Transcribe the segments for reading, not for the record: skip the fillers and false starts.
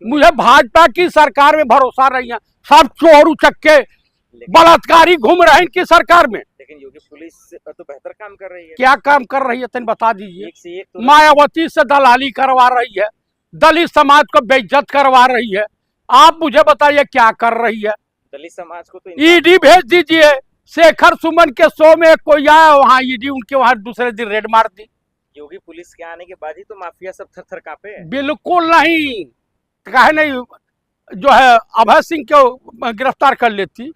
मुझे भाजपा की सरकार में भरोसा नहीं है। सब चोर उचक्के बलात्कारी घूम रहे हैं इनकी सरकार में। लेकिन योगी पुलिस तो बेहतर काम कर रही है। क्या काम कर रही है तन बता दीजिए। एक से एक तो मायावती से दलाली करवा रही है, दलित समाज को बेइज्जत करवा रही है। आप मुझे बताइए क्या कर रही है। दलित समाज को तो ईडी भेज दीजिए। शेखर सुमन के शो में कोई आया, वहाँ ईडी उनके वहाँ दूसरे दिन रेड मार दी। योगी पुलिस के आने के बाद ही तो माफिया सब थर थर कांपे हैं। बिल्कुल नहीं, कहे नहीं जो है अभय सिंह को गिरफ्तार कर लेती।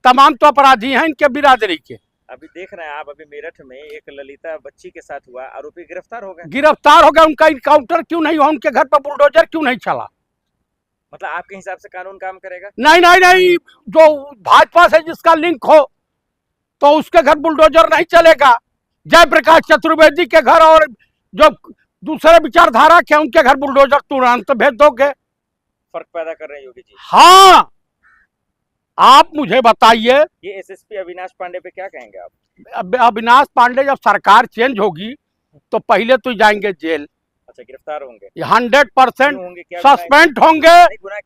तमाम तो अपराधी हैं इनके बिरादरी के। अभी देख रहे हैं आप, अभी मेरठ में एक ललिता बच्ची के साथ हुआ, आरोपी गिरफ्तार हो गए। गिरफ्तार हो गया, उनका इनकाउंटर क्यों नहीं हुआ? उनके घर पर बुलडोजर क्यों नहीं चला? मतलब आपके हिसाब से कानून काम करेगा? नहीं नहीं नहीं, जो भाजपा से जिसका लिंक हो तो उसके घर बुलडोजर नहीं चलेगा। जयप्रकाश चतुर्वेदी के घर और जो दूसरे विचारधारा के उनके घर बुलडोजर तुरंत भेज दोगे। फर्क पैदा कर रहे हैं योगी जी। हाँ, आप मुझे बताइए, ये एसएसपी अविनाश पांडे पे क्या कहेंगे आप? अविनाश पांडे जब सरकार चेंज होगी तो पहले तो जाएंगे जेल। अच्छा, गिरफ्तार होंगे? 100% सस्पेंड होंगे,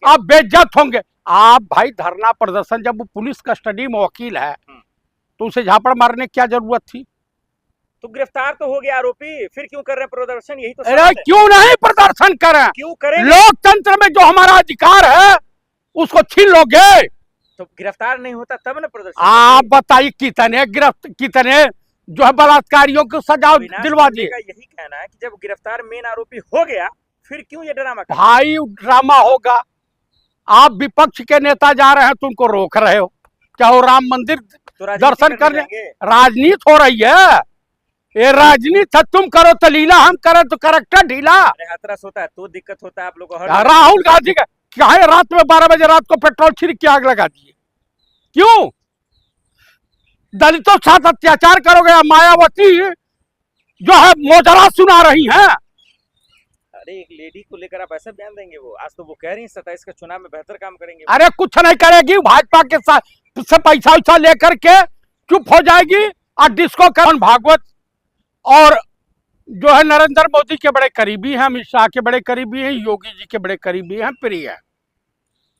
अब बेइज्जत होंगे। आप भाई धरना प्रदर्शन, जब वो पुलिस कस्टडी में वकील है तो उसे झापड़ मारने की क्या जरूरत थी? तो गिरफ्तार तो हो गया आरोपी, फिर क्यों कर रहे हैं प्रदर्शन? यही तो अरे क्यों नहीं प्रदर्शन करें? क्यों करें? लोकतंत्र में जो हमारा अधिकार है उसको छीन लोगे तो गिरफ्तार नहीं होता तब ना प्रदर्शन। आप बताइए कितने जो है बलात्कारियों को सजा दिलवा दिए। यही कहना है कि जब गिरफ्तार मेन आरोपी हो गया फिर क्यों ये ड्रामा? भाई ड्रामा होगा। आप विपक्ष के नेता जा रहे हैं, तुमको रोक रहे हो। क्या वो राम मंदिर तो दर्शन करने? राजनीति हो रही है, ये राजनीति है। तुम करो तो लीला, हम करें तो करेक्टर ढीला। हाथरस होता है तो दिक्कत होता है आप लोगों को। राहुल गांधी का क्या है, रात में 12 बजे रात को पेट्रोल छिड़क के आग लगा दिए। क्यों? दलितों के साथ अत्याचार करोगे? मायावती जो है मोजरा सुना रही हैं। अरे एक लेडी को लेकर आप ऐसा बयान देंगे? वो आज तो वो कह रही है 27 के चुनाव में बेहतर काम करेंगे। अरे कुछ नहीं करेगी, भाजपा के साथ से पैसा वैसा लेकर के चुप हो जाएगी। और डिस्को करण भागवत और जो है नरेंद्र मोदी के बड़े करीबी हैं, अमित शाह के बड़े करीबी हैं, योगी जी के बड़े करीबी हैं, प्रिय हैं।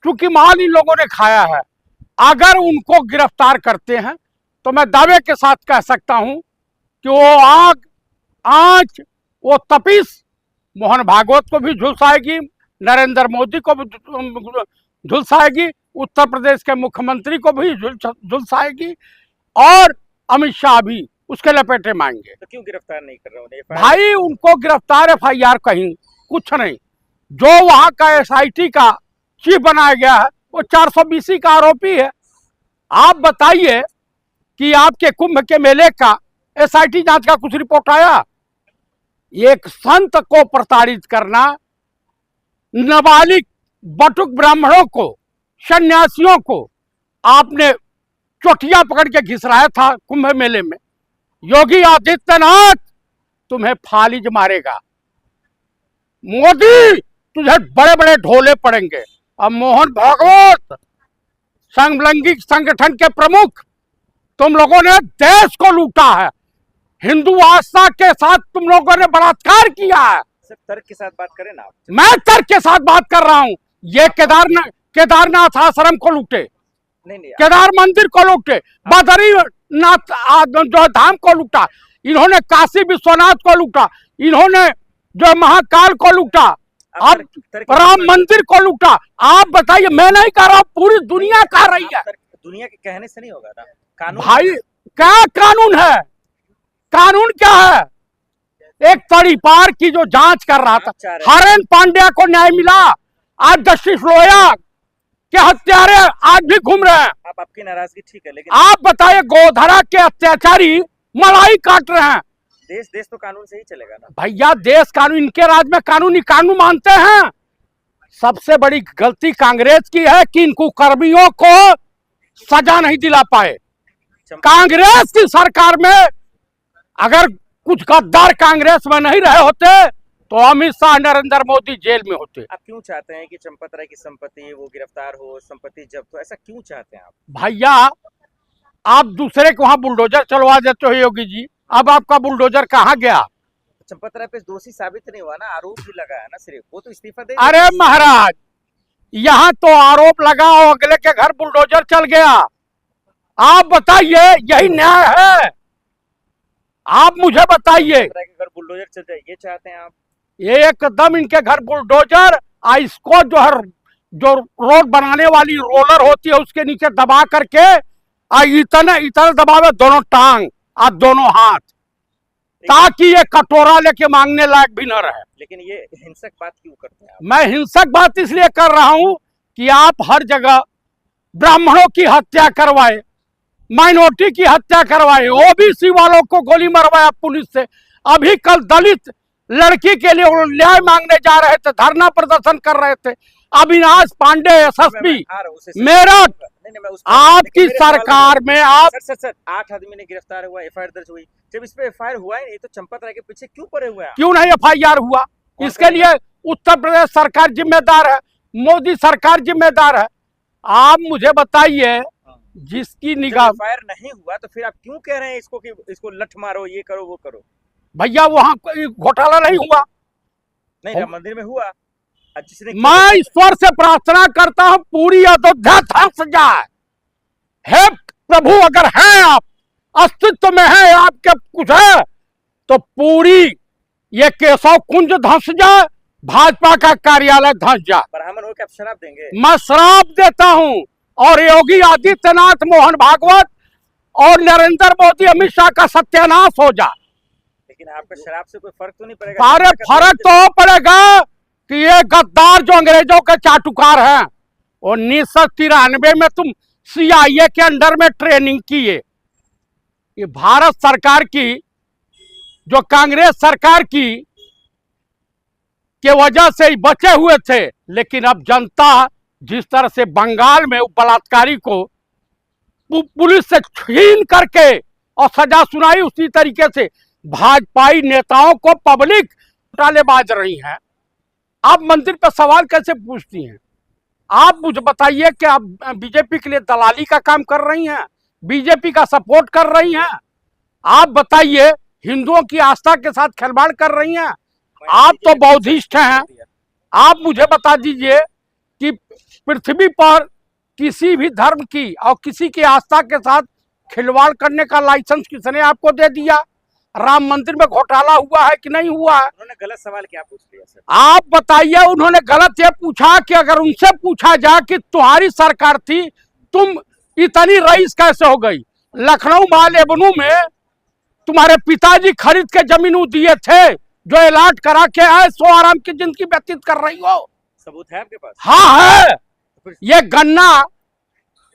क्योंकि माल इन लोगों ने खाया है। अगर उनको गिरफ्तार करते हैं तो मैं दावे के साथ कह सकता हूं कि वो आंच वो तपिश मोहन भागवत को भी झुलसाएगी, नरेंद्र मोदी को भी झुलसाएगी, उत्तर प्रदेश के मुख्यमंत्री को भी झुलसाएगी और अमित शाह भी उसके लपेटे मांगेंगे। तो क्यों गिरफ्तार नहीं कर रहे हैं? भाई उनको गिरफ्तार FIR कहीं कुछ नहीं। जो वहां का SIT का चीफ बनाया गया है वो 420 का आरोपी है। आप बताइए कि आपके कुंभ के मेले का SIT जांच का कुछ रिपोर्ट आया? एक संत को प्रताड़ित करना, नाबालिग बटुक ब्राह्मणों को, सन्यासियों को आपने चोटियां पकड़ के घिसराया था कुंभ मेले में। योगी आदित्यनाथ तुम्हें फालिज मारेगा। मोदी तुझे बड़े बड़े ढोले पड़ेंगे। अब मोहन भागवत समलैंगिक संगठन के प्रमुख, तुम लोगों ने देश को लूटा है। हिंदू आस्था के साथ तुम लोगों ने बलात्कार किया है। सर तर्क के साथ बात करें ना। मैं तर्क के साथ बात कर रहा हूं। ये केदारनाथ आश्रम को लूटे, नहीं केदार मंदिर को लूटे, बद्रीनाथ जो धाम को लूटा, इन्होंने काशी विश्वनाथ को लूटा, इन्होंने जो महाकाल को लूटा, अब राम मंदिर को लूटा। आप बताइए, मैं नहीं कह रहा हूं, पूरी दुनिया कह रही है। दुनिया के कहने से नहीं होगा ना कानून। भाई क्या कानून है? कानून क्या है? एक तड़ीपार की जो जांच कर रहा था, हरेन पांड्या को न्याय मिला। आज जस्टिस लोया के हत्यारे आज भी घूम रहे हैं। आपकी नाराजगी ठीक है, लेकिन आप बताइए गोधरा के अत्याचारी मलाई काट रहे हैं। देश तो कानून से ही चलेगा ना भैया। देश कानून, इनके राज में कानूनी कानून मानते हैं। सबसे बड़ी गलती कांग्रेस की है कि इनको कर्मियों को सजा नहीं दिला पाए। कांग्रेस की सरकार में अगर कुछ गद्दार कांग्रेस में नहीं रहे होते तो अमित शाह, नरेंद्र मोदी जेल में होते। आप क्यों चाहते हैं कि चंपत राय की संपत्ति वो गिरफ्तार हो, संपत्ति जब्त हो? ऐसा क्यों चाहते हैं आप? भैया आप दूसरे को वहां बुलडोजर चलवा देते हो योगी जी। अब आपका बुलडोजर कहाँ गया? चंपत राय पे दोषी साबित नहीं हुआ ना, आरोप भी लगा है ना सिर्फ, वो तो इस्तीफा दे अरे महाराज, यहाँ तो आरोप लगा और अगले के घर बुलडोजर चल गया। आप बताइए, यही न्याय है? आप मुझे बताइए। के घर बुलडोजर चल जाए, ये चाहते हैं आप? एकदम इनके घर बुलडोजर, इसको जो है, जो रोड बनाने वाली रोलर होती है उसके नीचे दबा करके इतना इतना दबावे दोनों टांग और दोनों हाथ, ताकि ये कटोरा लेके मांगने लायक भी न रहे। लेकिन ये हिंसक बात क्यों करते हैं आप? मैं हिंसक बात इसलिए कर रहा हूं कि आप हर जगह ब्राह्मणों की हत्या करवाए, माइनॉरिटी की हत्या करवाए, ओबीसी वालों को गोली मरवाया पुलिस से। अभी कल दलित लड़की के लिए वो न्याय मांगने जा रहे थे, धरना प्रदर्शन कर रहे थे। अविनाश पांडे एसएसपी मेरठ, आपकी सरकार में आप सर 8 आदमी ने गिरफ्तार हुआ, एफआईआर दर्ज हुई। जब इस पे एफआईआर हुआ ही नहीं तो चंपत राय के पीछे क्यों पड़े हुए हैं? क्यों नहीं एफआईआर हुआ? इसके लिए उत्तर प्रदेश सरकार जिम्मेदार है, मोदी सरकार जिम्मेदार है। आप मुझे बताइए, जिसकी निगाह एफआईआर नहीं हुआ तो फिर आप क्यों कह रहे हैं इसको कि इसको लठ मारो, ये करो वो करो? भैया वहां कोई घोटाला नहीं हुआ। नहीं, राम मंदिर में हुआ। जिसने मैं ईश्वर से प्रार्थना करता हूं पूरी अयोध्या धंस जाए। हे प्रभु, अगर हैं आप, अस्तित्व में है, आपके कुछ है, तो पूरी ये केशव कुंज धंस जाए, भाजपा का कार्यालय धंस जाए। ब्राह्मण हो के आप शराब देंगे? मैं श्राप देता हूं। और योगी आदित्यनाथ, मोहन भागवत और नरेंद्र मोदी, अमित शाह का सत्यानाश हो जाए। लेकिन आपका शराब से कोई फर्क तो नहीं पड़ेगा? सारे फर्क तो पड़ेगा कि ये गद्दार जो अंग्रेजों के चाटुकार हैं, 1993 में तुम CIA के अंडर में ट्रेनिंग किए। ये भारत सरकार की, जो कांग्रेस सरकार की के वजह से ही बचे हुए थे। लेकिन अब जनता जिस तरह से बंगाल में बलात्कारी को पुलिस से छीन करके और सजा सुनाई, उसी तरीके से भाजपाई नेताओं को पब्लिक घोटालेबाज रही हैं। आप मंदिर पर सवाल कैसे पूछती हैं? आप मुझे बताइए कि आप बीजेपी के लिए दलाली का काम कर रही हैं, बीजेपी का सपोर्ट कर रही हैं? आप बताइए, हिंदुओं की आस्था के साथ खिलवाड़ कर रही हैं? आप तो बौद्धिस्ट हैं। आप मुझे बता दीजिए कि पृथ्वी पर किसी भी धर्म की और किसी की आस्था के साथ खिलवाड़ करने का लाइसेंस किसने आपको दे दिया? राम मंदिर में घोटाला हुआ है कि नहीं हुआ है? उन्होंने गलत सवाल क्या पूछ लिया सर? आप बताइए। उन्होंने गलत ये पूछा कि अगर उनसे पूछा जाए कि तुम्हारी सरकार थी, तुम इतनी रईस कैसे हो गई? लखनऊ माल एवेन्यू में तुम्हारे पिताजी खरीद के जमीन दिए थे, जो अलाट करा के आए, सो आराम की जिंदगी व्यतीत कर रही हो। सबूत है आपके पास? हाँ है। ये गन्ना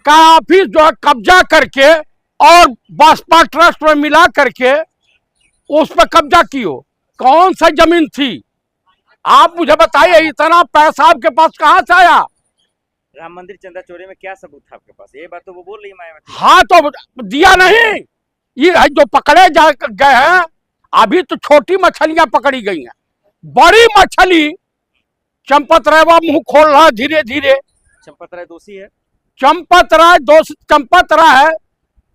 का ऑफिस जो है कब्जा करके और बसपा ट्रस्ट में मिला करके उस पर कब्जा कियो। कौन सा जमीन थी? आप मुझे बताइए, इतना पैसा आपके पास कहां से आया? राम मंदिर चंदा चोरी में क्या सबूत था आपके पास? ये बात तो वो बोल रही है मायावती। हाँ, तो दिया नहीं। ये जो पकड़े जा गए हैं, अभी तो छोटी मछलियां पकड़ी गई हैं। बड़ी मछली चंपत राय मुंह खोल रहा धीरे धीरे। चंपत राय दोषी है? चंपत राय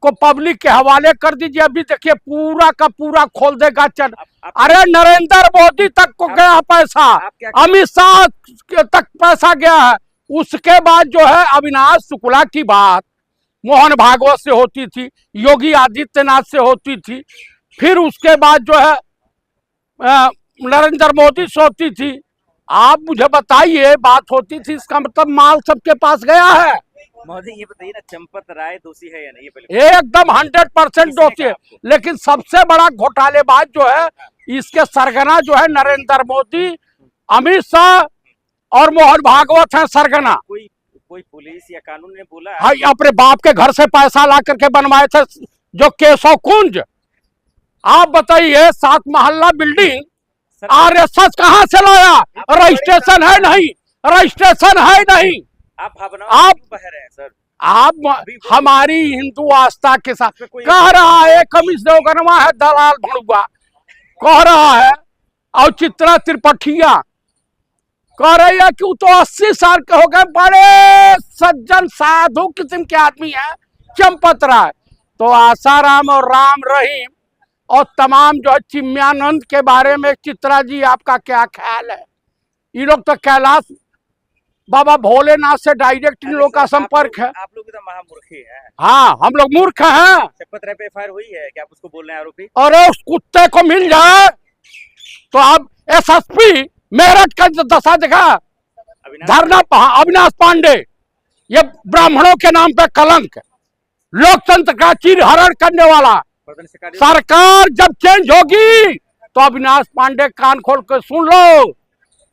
को पब्लिक के हवाले कर दीजिए। अभी देखिए पूरा का पूरा खोल देगा चल। अरे नरेंद्र मोदी तक को गया पैसा, अमित शाह तक पैसा गया है। उसके बाद जो है अविनाश शुक्ला की बात मोहन भागवत से होती थी, योगी आदित्यनाथ से होती थी, फिर उसके बाद जो है नरेंद्र मोदी से होती थी। आप मुझे बताइए, बात होती थी, इसका मतलब माल सबके पास गया है। मोदी ये बताइए ना, चंपत राय दोषी है या नहीं? एकदम 100% दोषी है। लेकिन सबसे बड़ा घोटालेबाज जो है, इसके सरगना जो है नरेंद्र मोदी, अमित शाह और मोहन भागवत है सरगना। कोई पुलिस या कानून ने बोला? हाँ, अपने बाप के घर से पैसा ला करके बनवाए थे जो केशव कुंज। आप बताइए, 7 महल्ला बिल्डिंग RSS कहां से लाया? रजिस्ट्रेशन है नहीं, रजिस्ट्रेशन है नहीं। आप बह रहे हैं सर। आप हमारी हिंदू आस्था के साथ कह रहा है, कमिश्नर देवगनवा है दलाल भड़ुआ कह रहा है, और चित्रा त्रिपाठिया कह रही है कि वो तो 80 साल के हो गए, बड़े सज्जन साधु किस्म के आदमी है चंपत राय। तो आसाराम और राम रहीम और तमाम जो है चिन्मयानंद के बारे में चित्रा जी आपका क्या ख्याल है? ये लोग तो कैलाश बाबा भोलेनाथ से डायरेक्ट इन लोग का संपर्क है। आप लोग तो महामूर्ख हैं। हाँ, हम लोग मूर्ख हैं। शपथ राय पे एफआईआर हुई है कि आप उसको बोल रहे हैं आरोपी? अरे उस कुत्ते को मिल जाए तो अब एसएसपी मेरठ का जो दशा देखा, धरना अविनाश पांडे, ये ब्राह्मणों के नाम पे कलंक, लोकतंत्र का चीर हरण करने वाला। सरकार जब चेंज होगी तो अविनाश पांडे कान खोल कर सुन लो,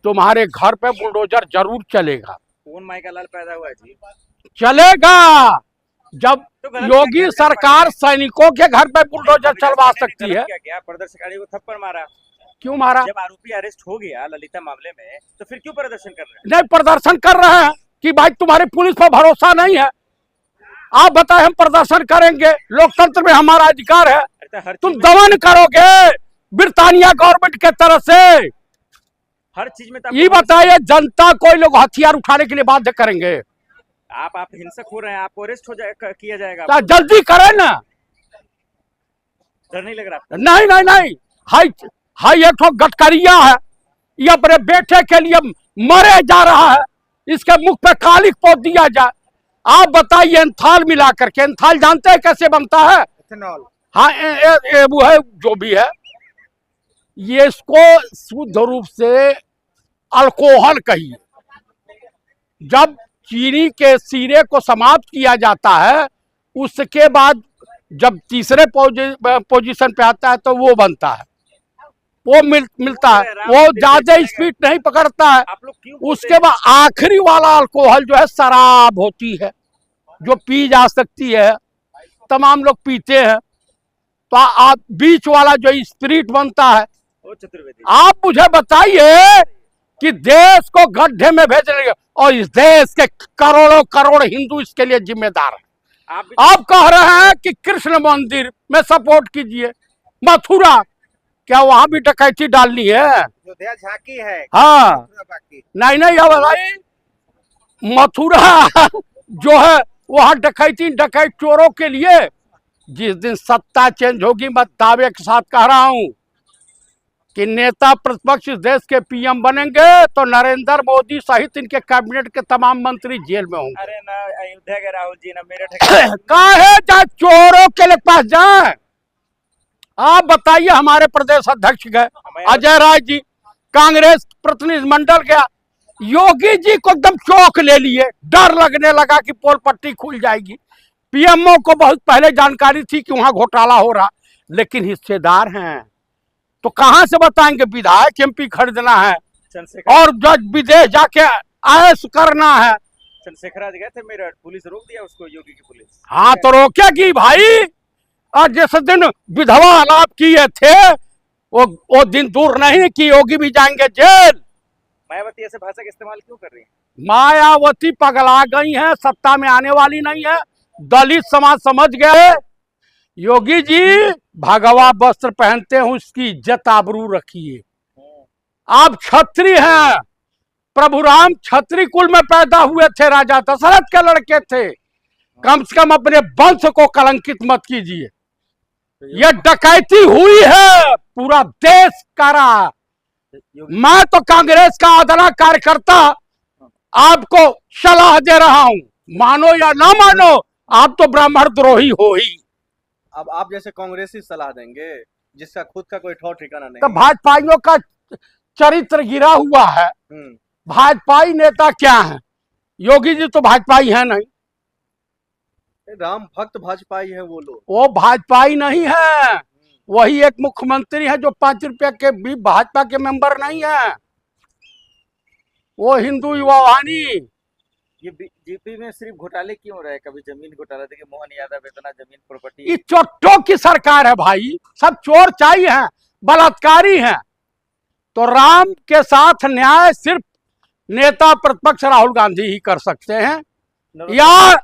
तुम्हारे घर पे बुलडोजर जरूर चलेगा। कौन माई का लाल पैदा हुआ है जी? चलेगा। जब योगी सरकार सैनिकों के घर पे बुलडोजर चलवा सकती है। क्या प्रदर्शनकारियों को थप्पड़ मारा? क्यों मारा? जब आरोपी अरेस्ट हो गया ललिता मामले में, तो फिर क्यों प्रदर्शन कर रहे हैं? नहीं, प्रदर्शन कर रहे हैं कि भाई तुम्हारी पुलिस पर भरोसा नहीं है। आप बताए हम प्रदर्शन करेंगे, लोकतंत्र में हमारा अधिकार है। तुम दमन करोगे ब्रिटानिया गवर्नमेंट के तरफ से। हर चीज में ये बताइए, जनता कोई लोग हथियार उठाने के लिए बाध्य करेंगे? आप हिंसक हो रहे हैं, आपको अरेस्ट हो जाएगा, किया जाएगा। तो जल्दी करें ना। डर नहीं लग रहा? नहीं नहीं नहीं, हाई एक ठो गटकरिया है, ये अपने बेटे के लिए मरे जा रहा है, इसके मुख पे कालिक पोत दिया जाए। आप बताइए, एंथाल मिला करके, एंथाल जानते हैं कैसे बनता है? इथेनॉल। हाँ, वो है जो भी है, ये इसको शुद्ध रूप से अल्कोहल कहिए। जब चीनी के सिरे को समाप्त किया जाता है, उसके बाद जब तीसरे पोजीशन पे आता है तो वो बनता है, वो मिलता है, वो ज्यादा स्पीड नहीं पकड़ता है। उसके बाद आखिरी वाला अल्कोहल जो है शराब होती है, जो पी जा सकती है, तमाम लोग पीते हैं। तो आप बीच वाला जो स्पिरिट बनता है, आप मुझे बताइए कि देश को गड्ढे में भेजने, और इस देश के करोड़ों करोड़ हिंदू इसके लिए जिम्मेदार है। आप कह रहे हैं कि कृष्ण मंदिर में सपोर्ट कीजिए, मथुरा, क्या वहां भी डकैती डालनी है? झांकी है। हाँ, नहीं नहीं, अब भाई मथुरा जो है वहां डकैत चोरों के लिए। जिस दिन सत्ता चेंज होगी, मैं दावे के साथ कह रहा हूं कि नेता प्रतिपक्ष इस देश के पीएम बनेंगे तो नरेंद्र मोदी सहित इनके कैबिनेट के तमाम मंत्री जेल में होंगे। अरे ना अयोध्या के राहुल जी, ना मेरठ काहे चाहे चोरों के लिए पास जाए। आप बताइए, हमारे प्रदेश अध्यक्ष गए अजय राय जी, कांग्रेस प्रतिनिधि मंडल गया, योगी जी को एकदम चौक ले लिए, डर लगने लगा कि पोल पट्टी खुल जाएगी। पीएमओ को बहुत पहले जानकारी थी कि वहां घोटाला हो रहा, लेकिन हिस्सेदार हैं तो कहां से बताएंगे? विधायक एमपी खरीदना है और जज विदेश जाके ऐश करना है। चंद्रशेखर आज गए थे मेरठ, पुलिस रोक दिया उसको, योगी की पुलिस। हाँ, तो रोकेगी भाई। और जिस दिन विधवा आलाप किए थे, वो दिन दूर नहीं कि योगी भी जाएंगे जेल। मायावती ऐसे भाषा का इस्तेमाल क्यों कर रही है? मायावती पगला गई है, सत्ता में आने वाली नहीं है। दलित समाज समझ गए, योगी जी भगवा वस्त्र पहनते हैं, उसकी इज्जत आबरू रखिए। आप क्षत्रिय हैं, प्रभु राम क्षत्रिय कुल में पैदा हुए थे, राजा दशरथ के लड़के थे। कम से कम अपने वंश को कलंकित मत कीजिए। ये डकैती हुई है, पूरा देश करा। मैं तो कांग्रेस का आदरणीय कार्यकर्ता आपको सलाह दे रहा हूं, मानो या ना मानो, आप तो ब्राह्मण द्रोही हो ही। अब आप जैसे कांग्रेसी सलाह देंगे जिसका खुद का कोई ठौर ठिकाना नहीं। तो भाजपाइयों का चरित्र गिरा हुआ है। भाजपाई नेता क्या है? योगी जी तो भाजपाई है नहीं। राम भक्त भाजपाई है वो लोग। वो भाजपाई नहीं है, वही एक मुख्यमंत्री है जो 5 रुपया के भी भाजपा के मेंबर नहीं है। वो हिंदू युवा वाहिनी। ये जीपी में सिर्फ घोटाले क्यों रहे? कभी जमीन घोटाला, देखिए मोहन यादव इतना जमीन प्रॉपर्टी। ये चोट्टों की सरकार है भाई, सब चोर चाहिए हैं, बलात्कारी हैं। तो राम के साथ न्याय सिर्फ नेता प्रतिपक्ष राहुल गांधी ही कर सकते हैं, या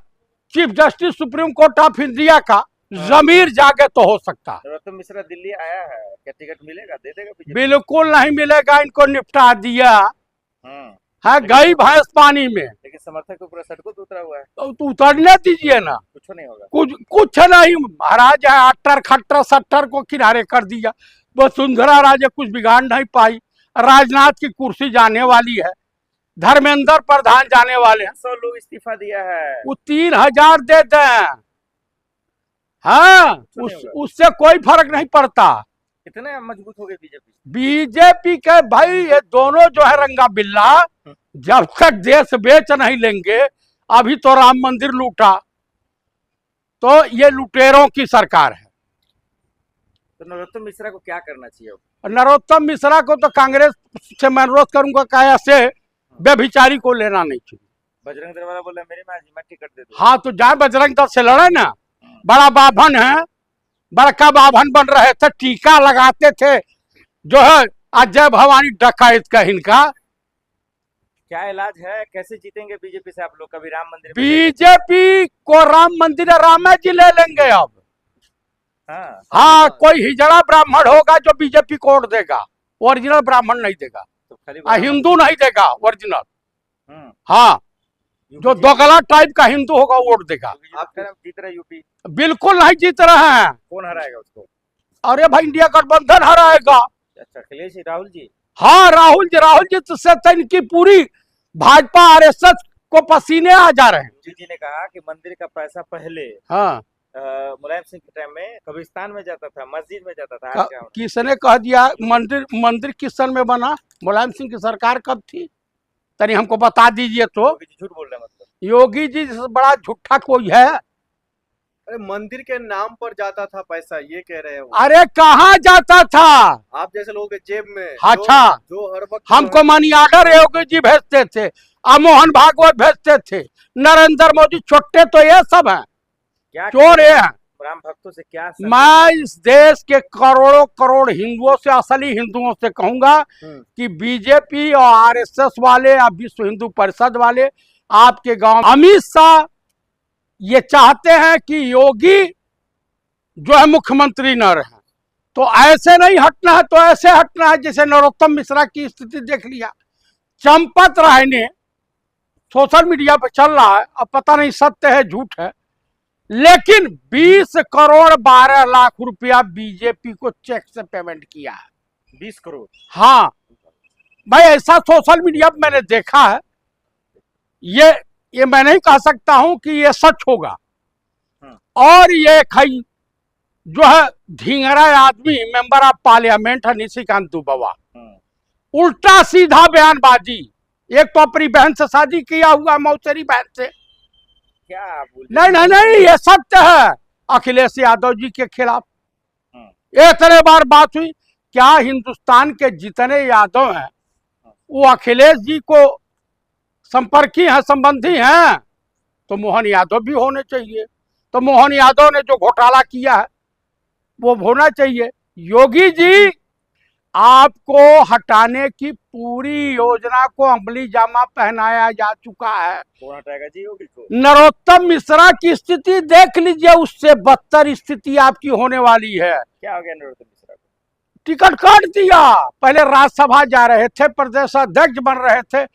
chief justice supreme court of India का जमीर जागे तो हो सकता है। नरोत्तम मिश्रा दिल्ली आया है, क्या टिकट मिलेगा? दे देगा बीजेपी? बिल्कुल नहीं मिलेगा, इनको निपटा दिया है। गई भैंस पानी में। लेकिन समर्थक तो पूरा सड़कों पे उतरा हुआ है, तो उतरने दीजिए ना, कुछ नहीं होगा। कुछ नहीं महाराज है, अट्टर खट्टर सट्टर को किनारे कर दिया। वसुंधरा राजे कुछ बिगाड़ नहीं पाई। राजनाथ की कुर्सी जाने वाली है, धर्मेंद्र प्रधान जाने वाले हैं, 100 लोग इस्तीफा दिया है। वो 3000 दे दें, हाँ उससे कोई फर्क नहीं पड़ता। कितने मजबूत हो गए बीजेपी? बीजेपी के भाई ये दोनों जो है रंगा बिल्ला, जब तक देश बेच नहीं लेंगे, अभी तो राम मंदिर लूटा, तो ये लुटेरों की सरकार है। तो नरोत्तम मिश्रा को क्या करना चाहिए? नरोत्तम मिश्रा को तो कांग्रेस से मैं अनुरोध करूंगा कि ऐसे व्यभिचारी को लेना नहीं चाहिए। बजरंग दल वाला बोला मेरे में मैं टिकट दे दूं। हाँ तो जाए बजरंग दल से लड़े ना, बड़ा बाभन है, बड़का बाभन बन रहे थे, टीका लगाते थे जो है अजय भवानी डकैत का इनका। क्या इलाज है, कैसे जीतेंगे बीजेपी से आप लोग? कभी राम मंदिर में बीजेपी को राम मंदिर रामा जी ले लेंगे अब। हाँ कोई हिजड़ा ब्राह्मण होगा जो बीजेपी को वोट देगा, ओरिजिनल ब्राह्मण नहीं देगा, तो खाली हिंदू नहीं देगा ओरिजिनल। हाँ जो यूपी दोगला टाइप का हिंदू होगा वोट देगा। आप जीत रहे यूपी? बिल्कुल नहीं जीत रहे हैं। कौन हराएगा उसको? अरे भाई इंडिया गठबंधन हराएगा। अच्छा अखिलेश राहुल जी? हाँ राहुल जी से तो इनकी पूरी भाजपा आरएसएस को पसीने आ जा रहे हैं। जी ने कहा कि मंदिर का पैसा पहले हाँ मुलायम सिंह के टाइम में कब्रिस्तान में जाता था, मस्जिद में जाता था। आज क्या हो रहा किसने कह दिया मंदिर किस सन में बना? मुलायम सिंह की सरकार कब थी? तनी हमको बता दीजिए तो। है? झूठ बोल रहे हैं मतलब? योगी जी से बड़ा झूठा कोई है? अरे मंदिर के नाम पर जाता था पैसा, ये कह रहे हैं वो। अरे कहाँ जाता था? आप जैसे लोगों के जेब में। अच्छा जो हर वक्त हमको मनी ऑर्डर योगी जी भेजते थे, मोहन भागवत भेजते थे, नरेंद्र मोदी, छोटे तो ये सब हैं, क्या चोर ये हैं। राम भक्तों से क्या मैं इस देश के करोड़ों करोड़ हिंदुओं से, असली हिंदुओं से कहूंगा कि बीजेपी और आरएसएस वाले या विश्व हिंदू परिषद वाले आपके गांव, अमित शाह ये चाहते हैं कि योगी जो है मुख्यमंत्री न रहे, तो ऐसे नहीं हटना है, तो ऐसे हटना है जैसे नरोत्तम मिश्रा की स्थिति देख लिया। चंपत राय ने सोशल मीडिया पर चल रहा है, अब पता नहीं सत्य है झूठ है, लेकिन 20 करोड़ 12 लाख रुपया बीजेपी को चेक से पेमेंट किया है। 20 करोड़? हाँ भाई ऐसा सोशल मीडिया पर मैंने देखा है। ये मैं नहीं कह सकता हूं कि ये सच होगा। और ये खई जो है ढींगरा आदमी मेंबर ऑफ पार्लियामेंट है निशिकांत दुबवा, उल्टा सीधा बयानबाजी। एक तो अपनी बहन से शादी किया हुआ, मौसेरी बहन से। क्या बोल? नहीं ये सत्य है। अखिलेश यादव जी के खिलाफ इतने बार बात हुई। क्या हिंदुस्तान के जितने यादव हैं वो अखिलेश जी को संपर्की हैं, संबंधी हैं? तो मोहन यादव भी होने चाहिए। तो मोहन यादव ने जो घोटाला किया है वो होना चाहिए। योगी जी आपको हटाने की पूरी योजना को अमली जामा पहनाया जा चुका है। कौन हटाएगा जी योगी को? नरोत्तम मिश्रा की स्थिति देख लीजिए, उससे बदतर स्थिति आपकी होने वाली है। क्या हो गया नरोत्तम मिश्रा को? टिकट काट दिया। पहले राज्यसभा जा रहे थे, प्रदेश अध्यक्ष बन रहे थे,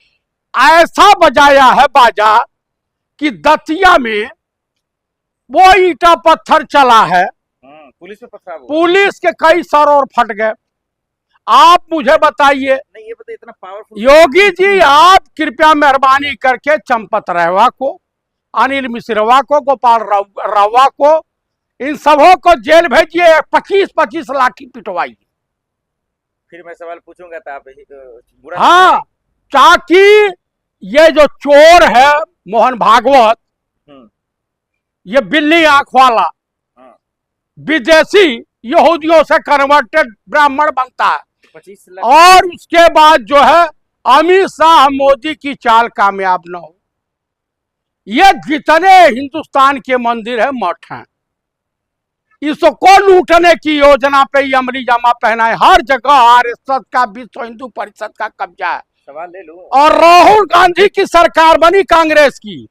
ऐसा बजाया है बाजा कि दतिया में वो ईटा पत्थर चला है, पुलिस में पथराव हुआ। पुलिस के कई सर और फट गए। आप मुझे बताइए, नहीं ये बताइए इतना पावरफुल योगी जी आप कृपया मेहरबानी करके चंपत रहवा को, अनिल मिश्रवा को, गोपाल रावा को, इन सबों को जेल भेजिए, 25-25 लाठी पिटवाइए। फिर मैं सवाल पूछूंगा तो आप बुरा? हाँ ताकि ये जो चोर है मोहन भागवत, ये बिल्ली आंख वाला विदेशी यहूदियों से कन्वर्टेड ब्राह्मण बनता है, 25 लाख। और उसके बाद जो है अमित शाह मोदी की चाल कामयाब न हो। ये जितने हिंदुस्तान के मंदिर है, मठ हैं, इसको लूटने की योजना पे ये अमली जामा पहना है। हर जगह आरएसएस का, विश्व हिंदू परिषद का कब्जा है। सवाल ले लूं? और राहुल गांधी की सरकार बनी कांग्रेस की,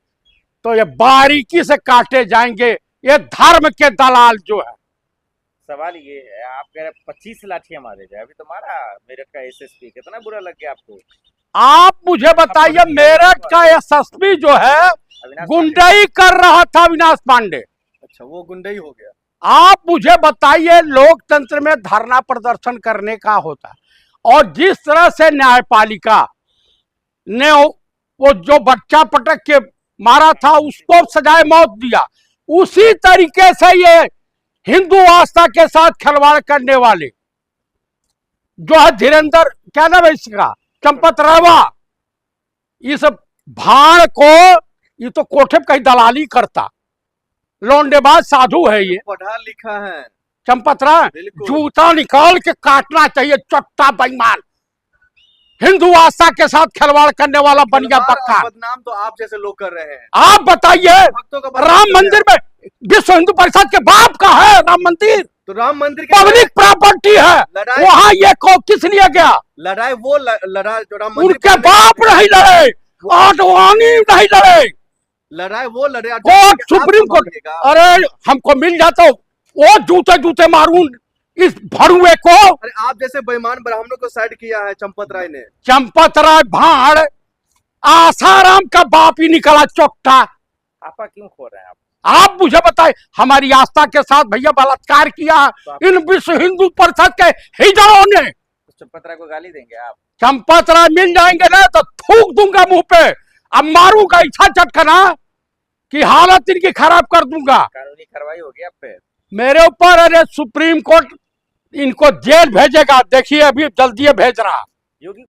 तो ये बारीकी से काटे जाएंगे ये धर्म के दलाल जो है। सवाल ये है, आप कह रहे 25 लाठियां मारे जाए, अभी तो मारा मेरठ का एसएसपी, कितना बुरा लग गया आपको? आप मुझे बताइए, मेरठ का एसएसपी जो है अविनाश गुंडई कर रहा था, अविनाश पांडे। अच्छा, वो गुंडई हो गया। आप मुझे बताइए, लोकतंत्र में धरना प्रदर्शन करने का होता है, और जिस तरह से न्यायपालिका ने वो जो बच्चा पटक के मारा था उसको सजाए मौत दिया, उसी तरीके से ये हिंदू आस्था के साथ खिलवाड़ करने वाले जो है धीरेन्द्र, क्या नाम है इसका, चंपत रावा, इस भाड़ को, ये तो कोठे पे कहीं दलाली करता, लौंडेबाज साधु है ये पढ़ा लिखा है। चंपत राय। बिल्कुल। जूता निकाल के काटना चाहिए, चट्टा बेईमान, हिंदू आस्था के साथ खिलवाड़ करने वाला बनिया खिलवाड़ पक्का। और बदनाम तो आप जैसे लोग कर रहे हैं। आप बताइए, भक्तों का बदनाम राम कर रहे मंदिर में विश्व हिंदू परिषद के बाप का है राम मंदिर, हैं। तो राम मंदिर के पब्लिक प्रॉपर्टी है, लड़ाई- वहां ये को किस लिए गया? लड़ाई वो लड़ा जो राम मंदिर उनके बनाने- बाप नहीं लड़े, आडवाणी नहीं लड़े, लड़ाई वो लड़े। कोर्ट, आप सुप्रीम कोर्ट। संभालिएगा। अरे हमको मिल जाता, वो जूते जूते मारूं इस भरुए को। अरे आप जैसे बेईमान ब्राह्मणों को साइड किया है चंपत राय ने। चंपत राय भाड़ आसाराम का बाप ही निकला चोट्टा। आपा क्यों खो रहे हैं आप? आप मुझे बताए, हमारी आस्था के साथ भैया बलात्कार किया इन विश्व हिंदू परिषद के हिजड़ों ने। तो चंपत राय को गाली देंगे आप? चंपत राय मिल जाएंगे ना तो थूक दूंगा मुंह पे, अब मारूंगा इच्छा चटकना कि हालत इनकी खराब कर दूंगा। कानूनी कार्रवाई होगी आप पे? मेरे ऊपर, अरे सुप्रीम कोर्ट इनको जेल भेजेगा, देखिए अभी जल्दी भेज रहा। योगी